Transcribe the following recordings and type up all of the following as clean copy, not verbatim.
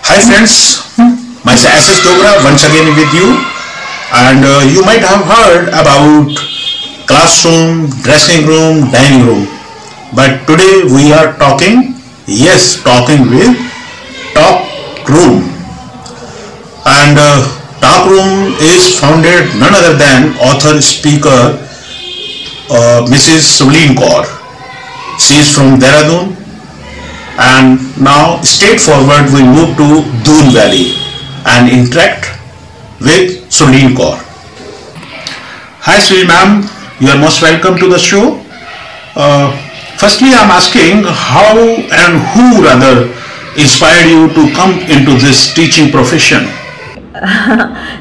Hi friends, myself SS Dogra once again with you, and you might have heard about classroom, dressing room, dining room, but today we are talking with talk room. And talk room is founded none other than author speaker Mrs. Sulin Kaur. She is from Dehradun. And now straightforward we move to Doon Valley and interact with Sulin Kaur. Hi Sulin ma'am, you are most welcome to the show. Firstly I am asking how and who rather inspired you to come into this teaching profession?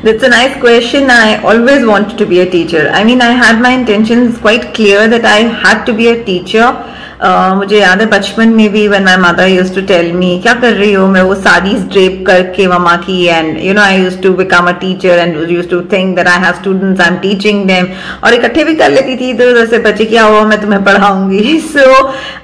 That's a nice question. I always wanted to be a teacher. I mean, I had my intentions quite clear that I had to be a teacher. मुझे याद है बचपन में भी when my mother used to tell me क्या कर रही हो, मैं वो साड़ीज drape करके मम्मा की, and you know I used to become a teacher and used to think that I have students, I'm teaching them, और इकट्ठे भी कर लेती थी इधर उधर से बच्चे क्या हुआ मैं तुम्हें पढ़ाऊंगी. So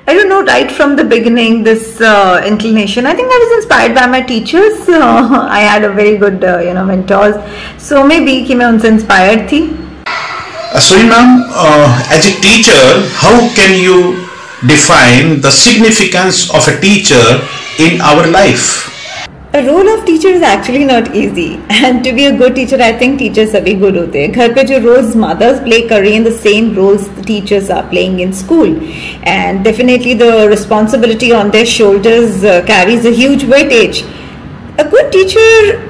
I don't know, right from the beginning this inclination, I think I was inspired by my teachers. I had a very good mentors, so maybe कि मैं उनसे inspired थी. Sulin ma'am, as a teacher, how can you define the significance of a teacher in our life? A role of teacher is actually not easy, and to be a good teacher, I think teachers सभी good होते हैं. घर पे जो roles mothers play कर रही हैं, the same roles the teachers are playing in school, and definitely the responsibility on their shoulders carries a huge weightage. A good teacher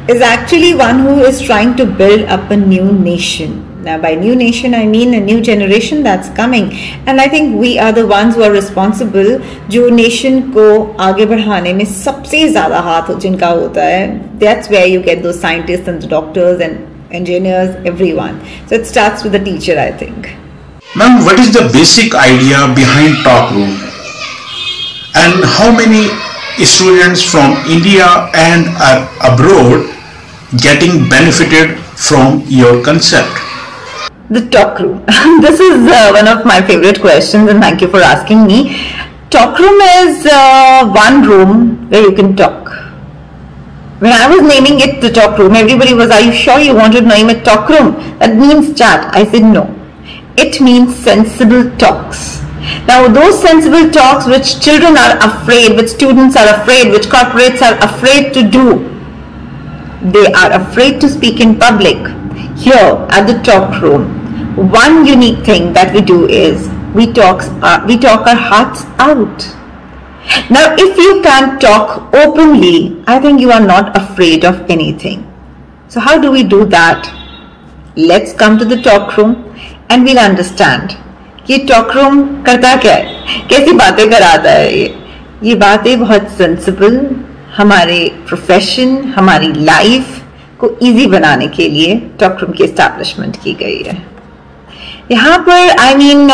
is actually one who is trying to build up a new nation. Now by new nation I mean a new generation that's coming, and I think we are the ones who are responsible जो nation को आगे बढ़ाने में सबसे ज़्यादा हाथ जिनका होता है. That's where you get those scientists and the doctors and engineers, everyone. So it starts with the teacher, I think. Ma'am, what is the basic idea behind talk room, and how many students from India and abroad getting benefited from your concept? The talk room. This is one of my favorite questions, and thank you for asking me. Talk room is one room where you can talk. When I was naming it the talk room, everybody was, are you sure you want to name it talk room? That means chat. I said no. It means sensible talks. Now those sensible talks which children are afraid, which students are afraid, which corporates are afraid to do, they are afraid to speak in public. Here at the talk room, one unique thing that we do is we talk our hearts out. Now if you can talk openly, I think you are not afraid of anything. So how do we do that? Let's come to the talk room and we'll understand. ये talk room करता क्या है, कैसी बातें कराता है ये बातें बहुत sensible हमारे profession, हमारी life को इजी बनाने के लिए टॉक रूम की एस्टैब्लिशमेंट की गई है. यहाँ पर I mean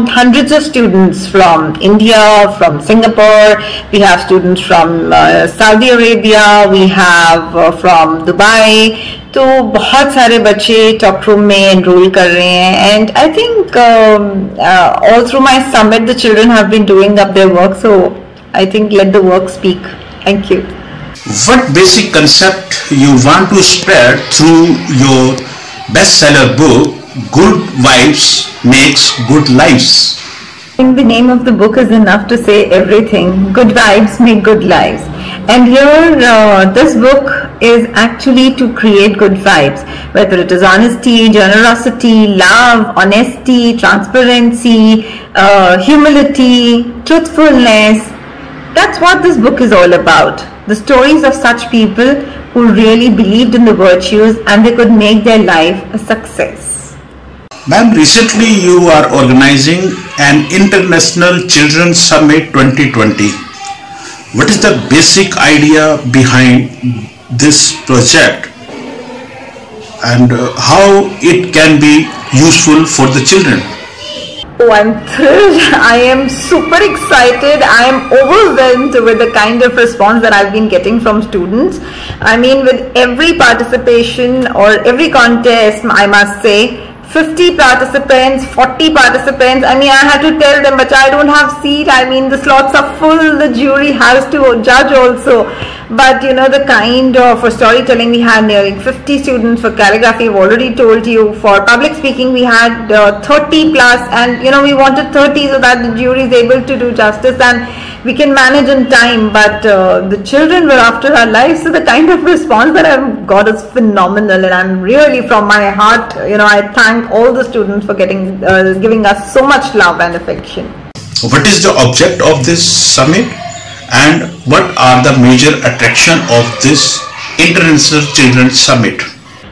hundreds of students from India, from Singapore, we have students from Saudi Arabia, we have from Dubai. तो बहुत सारे बच्चे टॉक रूम में एनरोल कर रहे हैं, and I think all through my summit the children have been doing up their work, so I think let the work speak. Thank you. What basic concept you want to spread through your bestseller book, Good Vibes Makes Good Lives? I think the name of the book is enough to say everything. Good vibes make good lives. And here this book is actually to create good vibes, whether it is honesty, generosity, love, honesty, transparency, humility, truthfulness. That's what this book is all about. The stories of such people who really believed in the virtues and they could make their life a success. Ma'am, recently you are organizing an International Children's Summit 2020. What is the basic idea behind this project and how it can be useful for the children? Oh, I'm thrilled. I am super excited. I am overwhelmed with the kind of response that I've been getting from students. I mean, with every participation or every contest, I must say, 50 participants, 40 participants. I mean, I had to tell them, but I don't have seat. I mean, the slots are full. The jury has to judge also. But you know, the kind of for storytelling, we had nearly 50 students. For calligraphy, I've already told you. For public speaking, we had 30 plus, and you know, we wanted 30 so that the jury is able to do justice and we can manage in time. But the children were after our lives, so the kind of response that I've got is phenomenal, and I'm really from my heart, you know, I thank all the students for giving us so much love and affection. What is the object of this summit, and what are the major attraction of this International Children's Summit?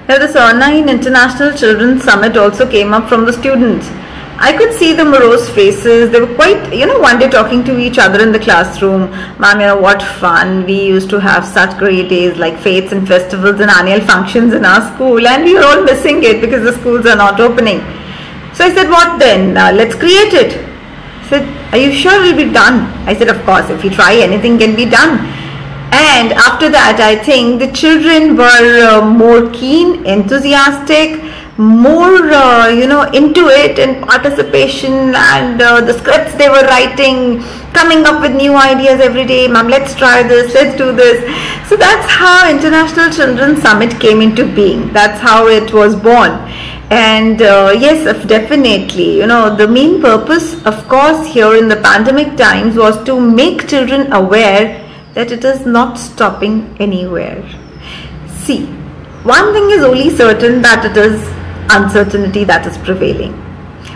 Now, the Swarnayeen International Children's Summit also came up from the students. I could see the morose faces. They were quite, you know, one day talking to each other in the classroom. Ma'am, you know, what fun. We used to have such great days like fates and festivals and annual functions in our school, and we were all missing it because the schools are not opening. So I said, what then? Let's create it. I said, are you sure it will be done? I said, of course, if you try, anything can be done. And after that, I think the children were more keen, enthusiastic, more into it, and participation, and the scripts they were writing, coming up with new ideas every day. Ma'am, let's try this, let's do this. So that's how International Children's Summit came into being. That's how it was born. And yes, definitely, you know, the main purpose, of course, here in the pandemic times was to make children aware that it is not stopping anywhere. See, one thing is only certain, that it is uncertainty that is prevailing.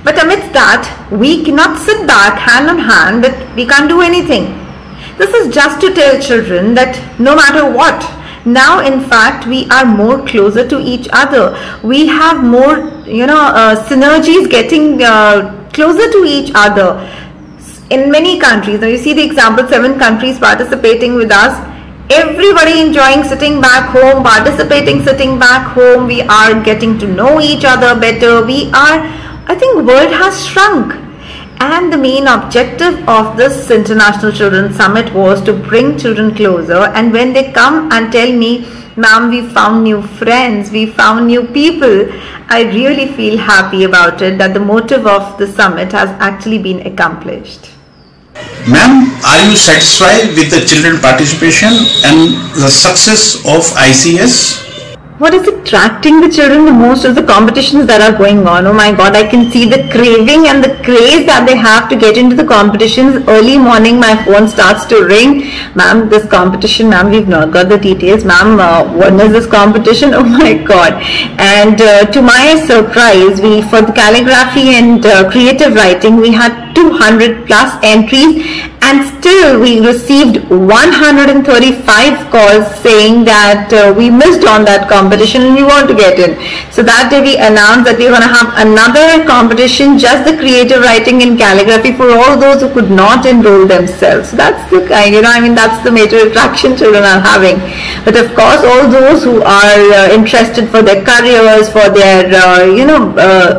But amidst that, we cannot sit back hand on hand that we can't do anything. This is just to tell children that no matter what, now in fact we are more closer to each other. We have more, synergies getting closer to each other. In many countries, now you see the example, 7 countries participating with us. Everybody enjoying sitting back home, participating sitting back home. We are getting to know each other better. I think world has shrunk. And the main objective of this International Children's Summit was to bring children closer. And when they come and tell me, ma'am, we found new friends, we found new people, I really feel happy about it, that the motive of the summit has actually been accomplished. Ma'am, are you satisfied with the children participation and the success of ICS? What is attracting the children the most is the competitions that are going on. Oh my God, I can see the craving and the craze that they have to get into the competitions. Early morning, my phone starts to ring. Ma'am, this competition, ma'am, we've not got the details. Ma'am, when is this competition? Oh my God. And to my surprise, for the calligraphy and creative writing, we had 200 plus entries, and still we received 135 calls saying that we missed on that competition and we want to get in. So that day we announced that we're going to have another competition, just the creative writing and calligraphy, for all those who could not enroll themselves. So that's the kind, that's the major attraction children are having. But of course, all those who are interested for their careers, for their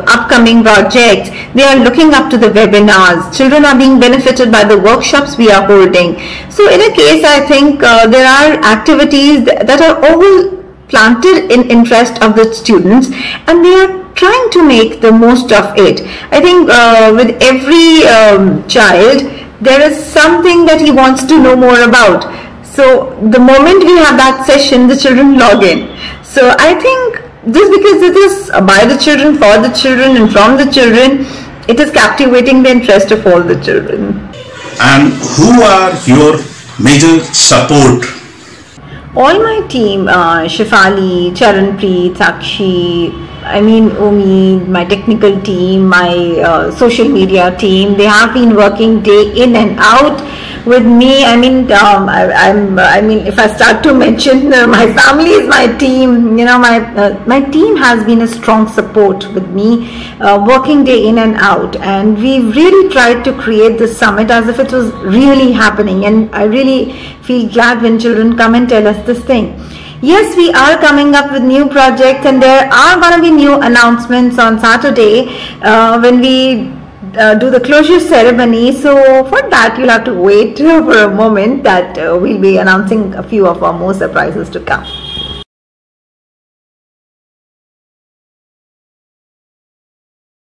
upcoming projects, they are looking up to the webinars. Children are being benefited by the workshops we are holding. So in a case, I think there are activities that are all planted in interest of the students, and they are trying to make the most of it. I think with every child, there is something that he wants to know more about. So the moment we have that session, the children log in. So I think just because it is by the children, for the children, and from the children, it is captivating the interest of all the children. And who are your major support? All my team, Shifali, Charanpreet, Sakshi, Omi, my technical team, my social media team, they have been working day in and out with me. If I start to mention, my family is my team. My team has been a strong support with me, working day in and out, and we really tried to create this summit as if it was really happening. And I really feel glad when children come and tell us this thing. Yes, we are coming up with new projects, and there are going to be new announcements on Saturday when we do the closure ceremony. So for that, you'll have to wait for a moment, that we'll be announcing a few of our more surprises to come.